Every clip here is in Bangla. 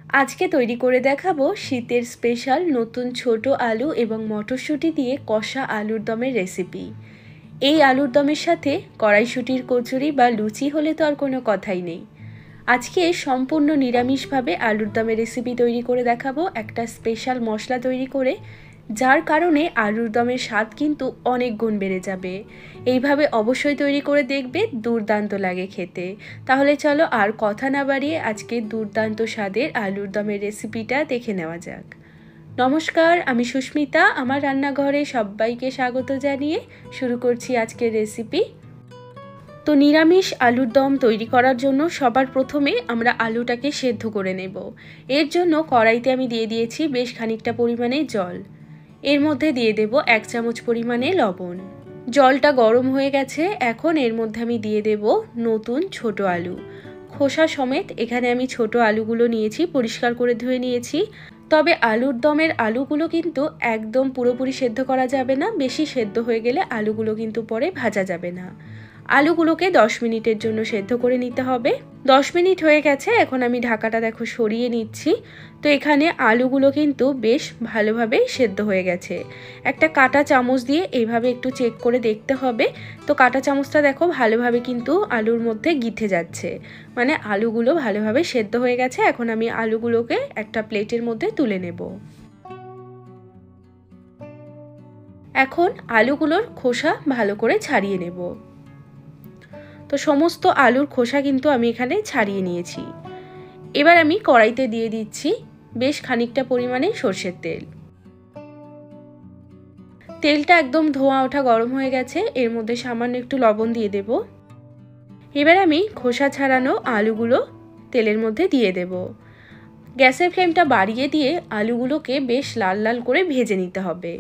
आज के तैरी करे देखाबो शीतेर स्पेशल नतून छोटो आलू एवं मटरशुटी दिए कषा आलुर दमेर रेसिपि। এই आलुर दमेर साथे कड़ाईशुटिर कचुरी बा लुचि होले तो आर कोनो कथाई नेই। आजके सम्पूर्ण निरामिषभावे आलुर दमेर रेसिपि तैरी करे देखाबो एकटा स्पेशल मशला तैरी करे, जार कारणे आलुर दमेर स्वाद किन्तु अनेक गुण बेड़े जाबे। এইভাবে অবশ্যই তৈরি করে দেখবে, দুর্দান্ত লাগে খেতে। তাহলে চলো আর কথা না বাড়িয়ে আজকে দুর্দান্ত স্বাদের আলুর দমের রেসিপিটা দেখে নেওয়া যাক। নমস্কার, আমি সুস্মিতা, আমার রান্নাঘরে সবাইকে স্বাগত জানিয়ে শুরু করছি আজকের রেসিপি। তো নিরামিষ আলুর দম তৈরি করার জন্য সবার প্রথমে আমরা আলুটাকে সেদ্ধ করে নেব। এর জন্য কড়াইতে আমি দিয়ে দিয়েছি বেশ খানিকটা পরিমাণে জল। এর মধ্যে দিয়ে দেব 1 চামচ পরিমাণে লবণ। জলটা গরম হয়ে গেছে, এখন এর মধ্যে আমি দিয়ে দেব নতুন ছোট আলু। খোসা সমেত এখানে আমি ছোট আলুগুলো নিয়েছি, পরিষ্কার করে ধুয়ে নিয়েছি। তবে আলুর দমের আলুগুলো কিন্তু একদম পুরোপুরি সেদ্ধ করা যাবে না, বেশি সেদ্ধ হয়ে গেলে আলুগুলো কিন্তু পরে ভাজা যাবে না। আলুগুলোকে 10 মিনিটের জন্য সেদ্ধ করে নিতে হবে। 10 মিনিট হয়ে গেছে, এখন আমি ঢাকাটা দেখো সরিয়ে নিচ্ছি। তো এখানে আলুগুলো কিন্তু বেশ ভালোভাবে সেদ্ধ হয়ে গেছে। একটা কাঁটা চামচ দিয়ে এইভাবে একটু চেক করে দেখতে হবে। তো কাঁটা চামচটা দেখো ভালোভাবে কিন্তু আলুর মধ্যে গিঁথে যাচ্ছে, মানে আলুগুলো ভালোভাবে সেদ্ধ হয়ে গেছে। এখন আমি আলুগুলোকে একটা প্লেটের মধ্যে তুলে নেব। এখন আলুগুলোর খোসা ভালো করে ছাড়িয়ে নেব। তো সমস্ত আলুর খোসা কিন্তু আমি এখানে ছাড়িয়ে নিয়েছি। এবার আমি কড়াইতে দিয়ে দিচ্ছি বেশ খানিকটা পরিমাণে সরষের তেল। তেলটা একদম ধোঁয়া ওঠা গরম হয়ে গেছে, এর মধ্যে সামান্য একটু লবণ দিয়ে দেব। এবার আমি খোসা ছাড়ানো আলুগুলো তেলের মধ্যে দিয়ে দেব। গ্যাসের ফ্লেমটা বাড়িয়ে দিয়ে আলুগুলোকে বেশ লাল লাল করে ভেজে নিতে হবে।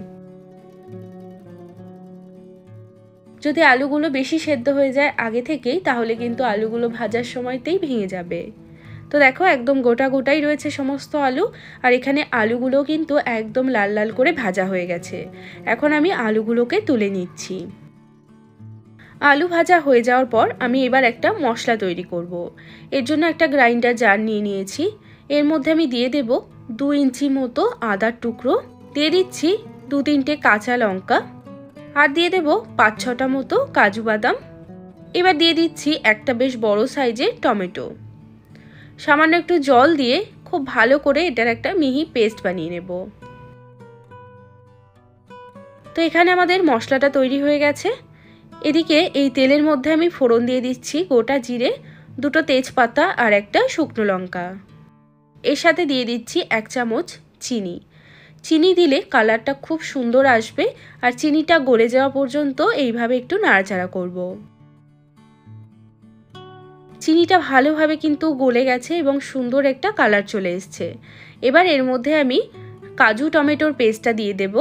যদি আলুগুলো বেশি সেদ্ধ হয়ে যায় আগে থেকেই, তাহলে কিন্তু আলুগুলো ভাজার সময়তেই ভেঙে যাবে। তো দেখো একদম গোটা গোটাই রয়েছে সমস্ত আলু, আর এখানে আলুগুলো কিন্তু একদম লাল লাল করে ভাজা হয়ে গেছে। এখন আমি আলুগুলোকে তুলে নিচ্ছি। আলু ভাজা হয়ে যাওয়ার পর আমি এবার একটা মশলা তৈরি করব। এর জন্য একটা গ্রাইন্ডার জার নিয়ে নিয়েছি। এর মধ্যে আমি দিয়ে দেব 2 ইঞ্চি মতো আদার টুকরো, দিয়ে দিচ্ছি 2-3টে কাঁচা লঙ্কা, আর দিয়ে দেব 5-6টা মতো কাজু বাদাম। এবার দিয়ে দিচ্ছি একটা বেশ বড় সাইজের টমেটো। সামান্য একটু জল দিয়ে খুব ভালো করে এটার একটা মিহি পেস্ট বানিয়ে নেব। তো এখানে আমাদের মশলাটা তৈরি হয়ে গেছে। এদিকে এই তেলের মধ্যে আমি ফোড়ন দিয়ে দিচ্ছি গোটা জিরে, 2টো তেজপাতা আর একটা শুকনো লঙ্কা। এর সাথে দিয়ে দিচ্ছি 1 চামচ চিনি। চিনি দিলে কালারটা খুব সুন্দর আসবে, আর চিনিটা গলে যাওয়া পর্যন্ত এইভাবে একটু নাড়াচাড়া করব। চিনিটা ভালোভাবে কিন্তু গলে গেছে এবং সুন্দর একটা কালার চলে এসছে। এবার এর মধ্যে আমি কাজু টমেটোর পেস্টটা দিয়ে দেব।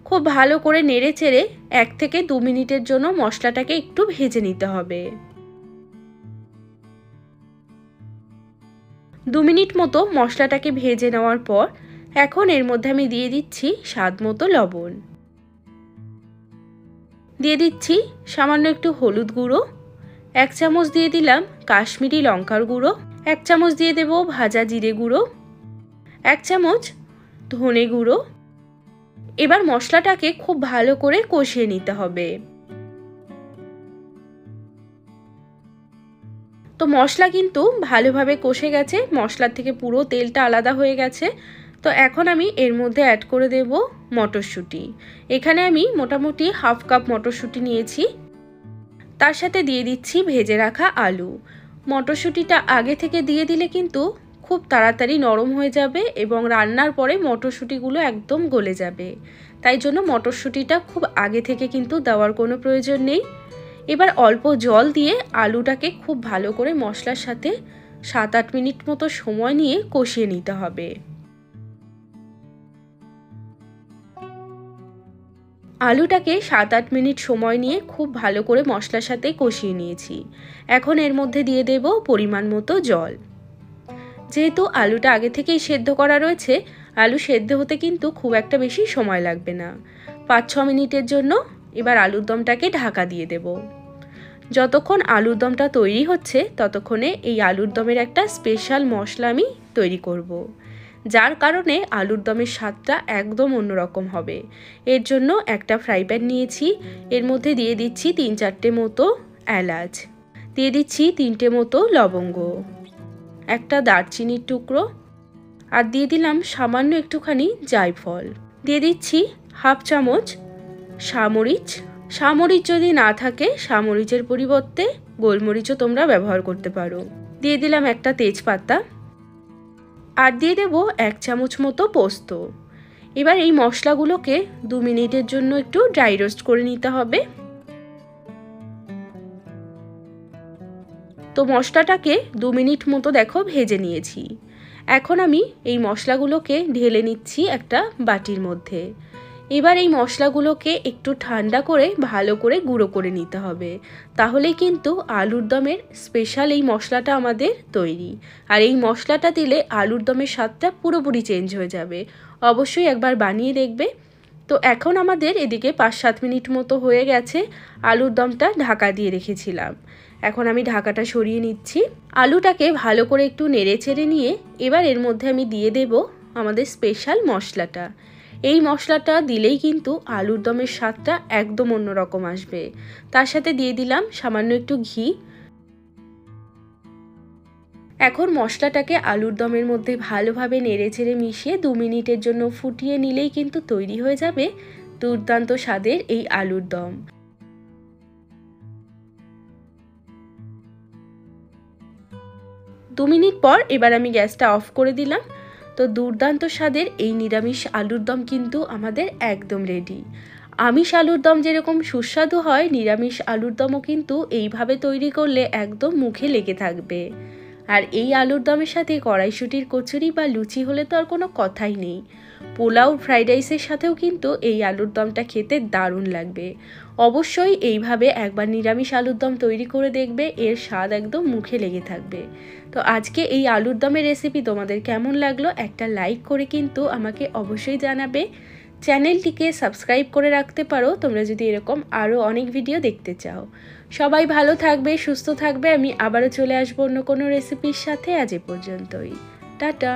খুব ভালো করে নেড়ে চেড়ে 1 থেকে 2 মিনিটের জন্য মশলাটাকে একটু ভেজে নিতে হবে। 2 মিনিট মতো মশলাটাকে ভেজে নেওয়ার পর এখন এর মধ্যে আমি দিয়ে দিচ্ছি স্বাদ মতো লবণ, দিয়ে দিচ্ছি সামান্য একটু হলুদ গুঁড়ো, 1 চামচ দিয়ে দিলাম কাশ্মীরি লঙ্কার গুঁড়ো, 1 চামচ দিয়ে দেব ভাজা জিরে গুঁড়ো, 1 চামচ ধনে গুঁড়ো। এবার মশলাটাকে খুব ভালো করে কষিয়ে নিতে হবে। তো মশলা কিন্তু ভালোভাবে কষে গেছে, মশলার থেকে পুরো তেলটা আলাদা হয়ে গেছে। তো এখন আমি এর মধ্যে অ্যাড করে দেব মটরশুঁটি। এখানে আমি মোটামুটি 1/2 কাপ মটরশুঁটি নিয়েছি। তার সাথে দিয়ে দিচ্ছি ভেজে রাখা আলু। মটরশুঁটিটা আগে থেকে দিয়ে দিলে কিন্তু খুব তাড়াতাড়ি নরম হয়ে যাবে এবং রান্নার পরে মটরশুঁটিগুলো একদম গলে যাবে। তাই জন্য মটরশুঁটিটা খুব আগে থেকে কিন্তু দেওয়ার কোনো প্রয়োজন নেই। এবার অল্প জল দিয়ে আলুটাকে খুব ভালো করে মশলার সাথে 7-8 মিনিট মতো সময় নিয়ে কষিয়ে নিতে হবে। আলুটাকে 7-8 মিনিট সময় নিয়ে খুব ভালো করে মশলার সাথে কষিয়ে নিয়েছি। এখন এর মধ্যে দিয়ে দেব পরিমাণ মতো জল। যেহেতু আলুটা আগে থেকেই সেদ্ধ করা রয়েছে, আলু সেদ্ধ হতে কিন্তু খুব একটা বেশি সময় লাগবে না। 5-6 মিনিটের জন্য এবার আলুর দমটাকে ঢাকা দিয়ে দেব। যতক্ষণ আলুর দমটা তৈরি হচ্ছে ততক্ষণে এই আলুর দমের একটা স্পেশাল মশলা আমি তৈরি করব, যার কারণে আলুর দমের স্বাদটা একদম অন্যরকম হবে। এর জন্য একটা ফ্রাই প্যান নিয়েছি, এর মধ্যে দিয়ে দিচ্ছি 3-4টে মতো এলাচ, দিয়ে দিচ্ছি 3টে মতো লবঙ্গ, একটা দারচিনির টুকরো, আর দিয়ে দিলাম সামান্য একটুখানি জায়ফল, দিয়ে দিচ্ছি হাফ চামচ সামরিচ। সামরিচ যদি না থাকে সামরিচের পরিবর্তে গোলমরিচও তোমরা ব্যবহার করতে পারো। দিয়ে দিলাম একটা তেজপাতা, আর দিয়ে দেব 1 চামচ মতো পোস্ত। এবার এই মশলাগুলোকে 2 মিনিটের জন্য একটু ড্রাই রোস্ট করে নিতে হবে। তো মশলাটাকে 2 মিনিট মতো দেখো ভেজে নিয়েছি। এখন আমি এই মশলাগুলোকে ঢেলে নিচ্ছি একটা বাটির মধ্যে। এবার এই মশলাগুলোকে একটু ঠান্ডা করে ভালো করে গুঁড়ো করে নিতে হবে, তাহলেই কিন্তু আলুর দমের স্পেশাল এই মশলাটা আমাদের তৈরি। আর এই মশলাটা দিলে আলুর দমের স্বাদটা পুরোপুরি চেঞ্জ হয়ে যাবে। অবশ্যই একবার বানিয়ে দেখবে। তো এখন আমাদের এদিকে 5-7 মিনিট মতো হয়ে গেছে। আলুর দমটা ঢাকা দিয়ে রেখেছিলাম, এখন আমি ঢাকাটা সরিয়ে নিচ্ছি। আলুটাকে ভালো করে একটু নেড়ে চেড়ে নিয়ে এবার এর মধ্যে আমি দিয়ে দেব আমাদের স্পেশাল মশলাটা। এই মশলাটা দিলেই কিন্তু আলুর দমের স্বাদটা একদম অন্যরকম আসবে। তার সাথে দিয়ে দিলাম সামান্য একটু ঘি। এখন মশলাটাকে আলুর দমের মধ্যে ভালোভাবে নেড়েচেড়ে মিশিয়ে 2 মিনিটের জন্য ফুটিয়ে নিলেই কিন্তু তৈরি হয়ে যাবে দুর্দান্ত স্বাদের এই আলুর দম। 2 মিনিট পর এবার আমি গ্যাসটা অফ করে দিলাম। তো দুর্দান্ত স্বাদের এই নিরামিষ আলুর দম কিন্তু আমাদের একদম রেডি। আমিষ আলুর দম যেরকম সুস্বাদু হয়, নিরামিষ আলুর দমও কিন্তু এইভাবে তৈরি করলে একদম মুখে লেগে থাকবে। আর এই আলুর দমের সাথে কড়াইশুঁটির কচুরি বা লুচি হলে তো আর কোনো কথাই নেই। পোলাও, ফ্রাইড রাইসের সাথেও কিন্তু এই আলুর দমটা খেতে দারুণ লাগবে। অবশ্যই এইভাবে একবার নিরামিষ আলুর দম তৈরি করে দেখবে, এর স্বাদ একদম মুখে লেগে থাকবে। তো আজকে এই আলুর দমের রেসিপি তোমাদের কেমন লাগলো একটা লাইক করে কিন্তু আমাকে অবশ্যই জানাবে। চ্যানেলটিকে সাবস্ক্রাইব করে রাখতে পারো তোমরা যদি এরকম আরও অনেক ভিডিও দেখতে চাও। সবাই ভালো থাকবে, সুস্থ থাকবে। আমি আবারও চলে আসবো অন্য কোনো রেসিপির সাথে। আজ এ পর্যন্তই, টাটা।